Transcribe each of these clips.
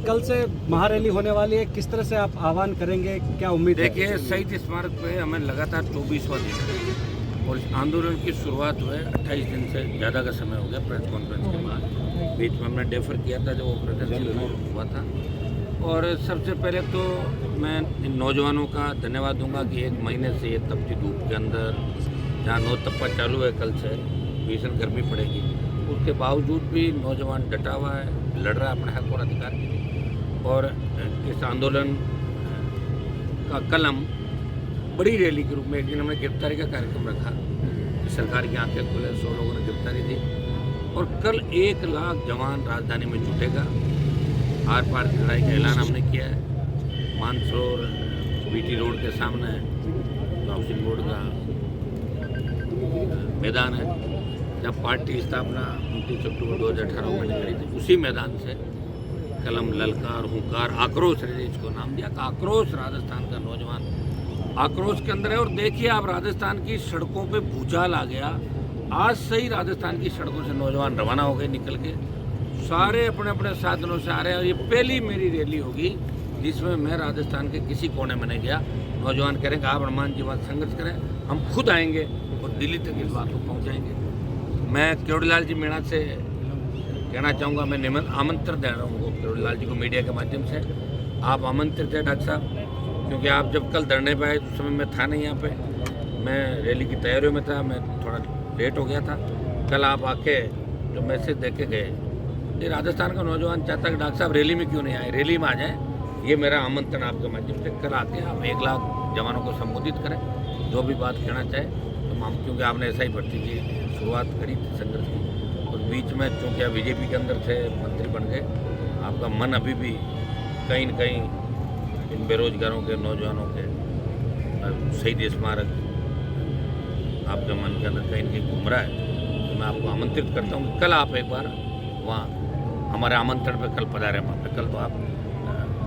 कल से महारैली होने वाली है, किस तरह से आप आह्वान करेंगे, क्या उम्मीद है? देखिए, शहीद स्मारक पे हमें लगातार 24वां दिन और इस आंदोलन की शुरुआत हुए 28 दिन से ज़्यादा का समय हो गया प्रेस कॉन्फ्रेंस के बाद। बीच में हमने डेफर किया था जब ऑपरेशन शुरू हुआ था। और सबसे पहले तो मैं इन नौजवानों का धन्यवाद दूंगा कि एक महीने से ये तपती धूप के अंदर जहाँ नौ तप्पा चालू है, कल से भीषण गर्मी पड़ेगी, उसके बावजूद भी नौजवान डटा हुआ है, लड़ रहा है अपने हक और अधिकार के लिए। और इस आंदोलन का कल हम बड़ी रैली के रूप में एक दिन हमने गिरफ्तारी का कार्यक्रम रखा, सरकार की आंखें खुले, 100 लोगों ने गिरफ्तारी दी। और कल 1 लाख जवान राजधानी में जुटेगा। आर पार की लड़ाई का ऐलान हमने किया है। मानसरोवर बीटी रोड के सामने हाउसिंग बोर्ड का मैदान है, जब पार्टी स्थापना 29 अक्टूबर 2018 में करी थी, उसी मैदान से कलम, ललकार, हुंकार, आक्रोश रैली इसको नाम दिया। आक्रोश राजस्थान का नौजवान आक्रोश के अंदर है। और देखिए, आप राजस्थान की सड़कों पे भूचाल आ गया। आज से ही राजस्थान की सड़कों से नौजवान रवाना हो गए निकल के, सारे अपने अपने साधनों से आ रहे हैं। और ये पहली मेरी रैली होगी जिसमें मैं राजस्थान के किसी कोने में नहीं गया। नौजवान कह रहे हैं कि आप हनुमान जी बात संघर्ष करें, हम खुद आएंगे और दिल्ली तक इस बात को पहुँचाएंगे। मैं केवड़ीलाल जी मीणा से कहना चाहूँगा, मैं आमंत्रण दे रहा हूँ केवड़ीलाल जी को मीडिया के माध्यम से। आप आमंत्रित हैं डॉक्टर साहब, क्योंकि आप जब कल धरने पे आए उस समय मैं था नहीं यहाँ पे, मैं रैली की तैयारियों में था, मैं थोड़ा लेट हो गया था। कल आप आके जो मैसेज दे के गए, ये राजस्थान का नौजवान चाहता है कि डॉक्टर साहब रैली में क्यों नहीं आए, रैली में आ जाएँ। ये मेरा आमंत्रण आपके माध्यम से, कल आके आप 1 लाख जवानों को संबोधित करें, जो भी बात कहना चाहे तो हम, क्योंकि आपने ऐसा ही भर्ती की शुरुआत करी थी संघर्ष की, और बीच में चूँकि आप बीजेपी के अंदर से मंत्री बन गए, आपका मन अभी भी कहीं न कहीं इन बेरोजगारों के, नौजवानों के, शहीद स्मारक आपके मन के अंदर कहीं न कहीं घूम रहा है। तो मैं आपको आमंत्रित करता हूँ, कल आप एक बार वहाँ हमारे आमंत्रण पे कल पधारे वहाँ पे। कल तो आप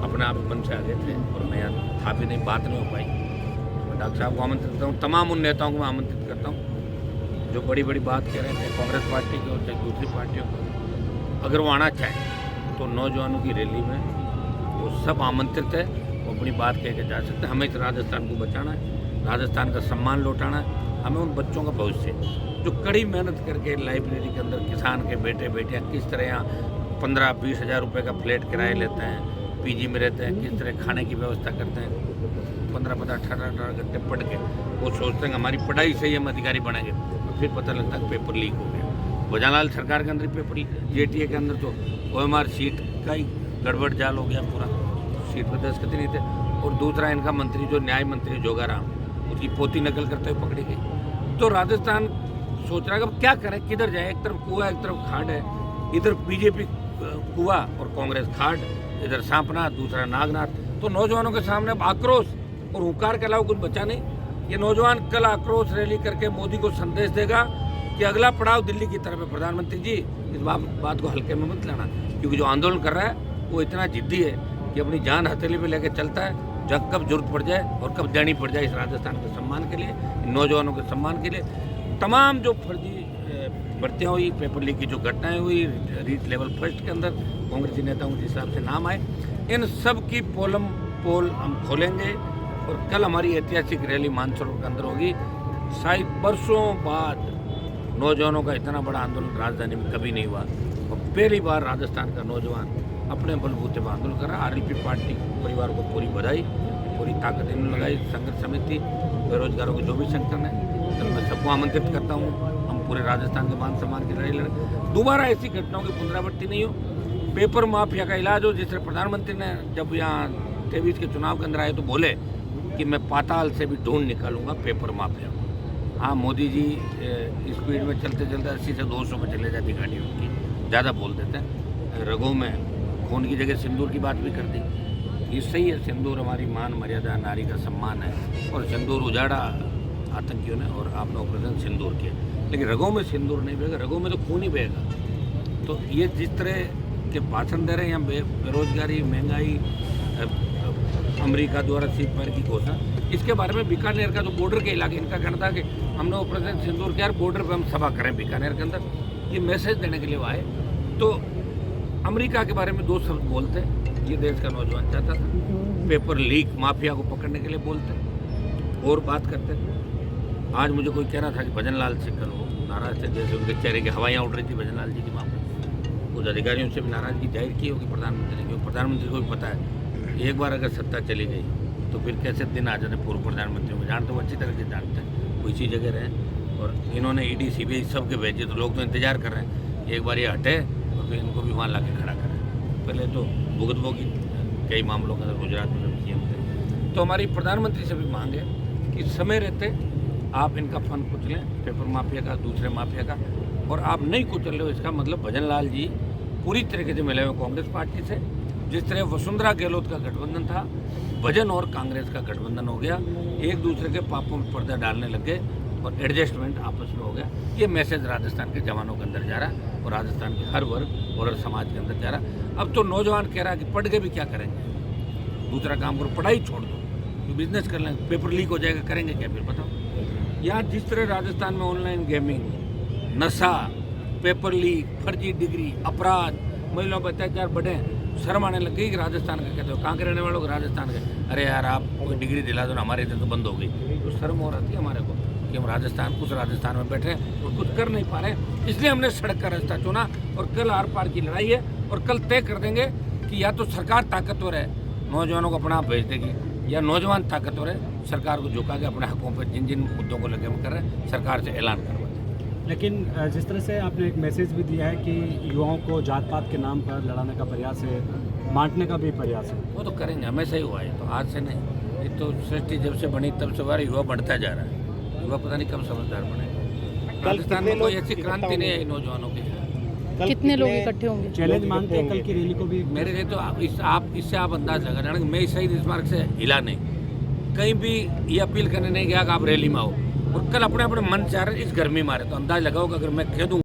अपने आप मन से आ गए थे और मैं यहाँ था भी नहीं, बात नहीं हो पाई। मैं डॉक्टर साहब को आमंत्रित करता हूँ, तमाम उन नेताओं को मैं आमंत्रित करता हूँ जो बड़ी बड़ी बात कह रहे थे, कांग्रेस पार्टी की और चाहे दूसरी पार्टियों को। अगर वो आना चाहें तो नौजवानों की रैली में वो सब आमंत्रित है, वो अपनी बात कह के जा सकते हैं। हमें इस राजस्थान को बचाना है, राजस्थान का सम्मान लौटाना है। हमें उन बच्चों का भविष्य जो कड़ी मेहनत करके लाइब्रेरी के अंदर किसान के बेटे बेटियाँ किस तरह यहाँ 15-20 हज़ार रुपये का फ्लैट किराए लेते हैं, पीजी में रहते हैं, किस तरह खाने की व्यवस्था करते हैं, 15-15, 18 घंटे पढ़ के वो सोचते हैं हमारी पढ़ाई से ही हम अधिकारी बनेंगे। तो फिर पता लगता है पेपर लीक हो गया। भोजनलाल सरकार के अंदर पेपर, जेटीए के अंदर तो OMR सीट का ही गड़बड़ जाल हो गया पूरा, सीट पर दस्तखत नहीं थे। और दूसरा इनका मंत्री जो न्याय मंत्री जोगाराम, उसकी पोती नकल करते हुए पकड़ी गई। तो राजस्थान सोच रहा है कि क्या करें, किधर जाए, एक तरफ कुआ एक तरफ खाड़ है, इधर बीजेपी कुआ और कांग्रेस खाड़, इधर सांपनाथ, दूसरा नागनाथ। तो नौजवानों के सामने अब आक्रोश और हुंकार के अलावा कुछ बचा नहीं। ये नौजवान कल आक्रोश रैली करके मोदी को संदेश देगा कि अगला पड़ाव दिल्ली की तरफ है। प्रधानमंत्री जी, इस बात को हल्के में मत लेना, क्योंकि जो आंदोलन कर रहा है वो इतना जिद्दी है कि अपनी जान हथेली पे लेके चलता है। जब कब जरूरत पड़ जाए और कब देनी पड़ जाए इस राजस्थान के सम्मान के लिए, नौजवानों के सम्मान के लिए। तमाम जो फर्जी भर्तियाँ हुई, पेपर लीक की जो घटनाएं हुई, रीट लेवल फर्स्ट के अंदर कांग्रेसी नेताओं के हिसाब से नाम आए, इन सब की पोल हम खोलेंगे। और कल हमारी ऐतिहासिक रैली मानसरोवर के अंदर होगी। शायद बरसों बाद नौजवानों का इतना बड़ा आंदोलन राजधानी में कभी नहीं हुआ, और पहली बार राजस्थान का नौजवान अपने बलबूते पर आंदोलन कर रहा है। RLP पार्टी परिवार को पूरी बधाई, पूरी ताकत इन्होंने लगाई। संघर्ष समिति, बेरोजगारों को जो भी संगठन है, कल मैं सबको आमंत्रित करता हूँ। हम पूरे राजस्थान के मान सम्मान की लड़ाई लड़े, दोबारा ऐसी घटनाओं की पुनरावृत्ति नहीं हो। पेपर माफिया का इलाज हो, जिससे प्रधानमंत्री ने जब यहाँ 23 के चुनाव के अंदर आए तो बोले कि मैं पाताल से भी ढूंढ निकालूंगा पेपर माफिया को। हाँ, मोदी जी स्पीड में चलते चलते 80 से 200 पे चले जाती गाड़ी उनकी, ज़्यादा बोल देते हैं। रगों में खून की जगह सिंदूर की बात भी कर दी। ये सही है, सिंदूर हमारी मान मर्यादा, नारी का सम्मान है, और सिंदूर उजाड़ा आतंकियों ने, और आपने ऑपरेशन सिंदूर किया। लेकिन रगों में सिंदूर नहीं बहेगा, रगों में तो खून ही बहेगा। तो ये जिस तरह के भाषण दे रहे हैं यहाँ, बेरोजगारी, महंगाई, अमेरिका द्वारा सीजफायर की घोषणा, इसके बारे में बीकानेर का जो बॉर्डर के इलाके, इनका कहना था कि हमने ऑपरेशन सिंदूर किया, बॉर्डर पे हम सभा करें बीकानेर के अंदर, ये मैसेज देने के लिए वो आए। तो अमेरिका के बारे में 2 शब्द बोलते हैं ये देश का नौजवान चाहता था। पेपर लीक माफिया को पकड़ने के लिए बोलते और बात करते। आज मुझे कोई कह रहा था कि भजन लाल से कल वो नाराज थे, जैसे उनके चेहरे की हवाइयाँ उड़ रही थी भजन लाल जी की वहाँ पर। कुछ अधिकारियों से भी नाराजगी जाहिर की होगी प्रधानमंत्री ने, क्योंकि प्रधानमंत्री को भी पता है एक बार अगर सत्ता चली गई तो फिर कैसे दिन आ जाते पूर्व प्रधानमंत्री में, जानते वो अच्छी तरह से जानते हैं, वो इसी जगह रहे। और इन्होंने ईडी सीबीआई सबके भेजे, तो लोग तो इंतजार कर रहे हैं एक बार ये हटे और फिर इनको भी वहाँ ला के खड़ा करें। पहले तो भुगतभोगी कई मामलों के अंदर गुजरात में सीएम थे। तो हमारी प्रधानमंत्री से भी मांग है कि समय रहते आप इनका फन कुचलें, पेपर माफिया का, दूसरे माफिया का, और आप नहीं कुचल रहे हो इसका मतलब भजन लाल जी पूरी तरीके से मिले हुए कांग्रेस पार्टी से। जिस तरह वसुंधरा गहलोत का गठबंधन था, भजन और कांग्रेस का गठबंधन हो गया, एक दूसरे के पापों में पर्दा डालने लग गए और एडजस्टमेंट आपस में हो गया। ये मैसेज राजस्थान के जवानों के अंदर जा रहा और राजस्थान के हर वर्ग और हर समाज के अंदर जा रहा। अब तो नौजवान कह रहा है कि पढ़ के भी क्या करेंगे, दूसरा काम करो, पढ़ाई छोड़ दो, तो बिजनेस कर लेंगे, पेपर लीक हो जाएगा, करेंगे क्या फिर बताओ। यहाँ जिस तरह राजस्थान में ऑनलाइन गेमिंग, नशा, पेपर लीक, फर्जी डिग्री, अपराध, महिलाओं पर अत्याचार बढ़े, शर्म आने लग गई कि राजस्थान का कहते हो, कहाँ के रहने वालों को राजस्थान के, अरे यार आप कोई डिग्री दिला दो ना, हमारे इधर तो बंद हो गई। तो शर्म हो रही थी हमारे को कि हम राजस्थान उस राजस्थान में बैठे हैं और कुछ कर नहीं पा रहे, इसलिए हमने सड़क का रास्ता चुना। और कल आर पार की लड़ाई है और कल तय कर देंगे कि या तो सरकार ताकतवर है, नौजवानों को अपना भेज देगी, या नौजवान ताकतवर है, सरकार को झुका के अपने हकों पर जिन जिन मुद्दों को लेकर हम कर रहे हैं सरकार से ऐलान करवा। लेकिन जिस तरह से आपने एक मैसेज भी दिया है कि युवाओं को जात पात के नाम पर लड़ाने का प्रयास है, बांटने का भी प्रयास है, वो तो करेंगे, हमेशा ही हुआ है, तो आज से नहीं। ये तो सृष्टि जब से बनी तब से हमारा युवा बढ़ता जा रहा है, युवा पता नहीं कब समझदार बनेगा। राजस्थान में कोई ऐसी क्रांति नहीं है नौजवानों की। कितने लोग इकट्ठे होंगे? चैलेंज मानते हैं कल की रैली को भी? मेरे लिए तो इससे आप अंदाज लगा रहे हैं कि मैं शहीद स्मारक से हिला नहीं, कहीं भी ये अपील करने नहीं गया कि आप रैली में आओ, और कल अपने अपने मन चाह रहे इस गर्मी मारे, तो अंदाज लगाओ कि अगर मैं कह दूँ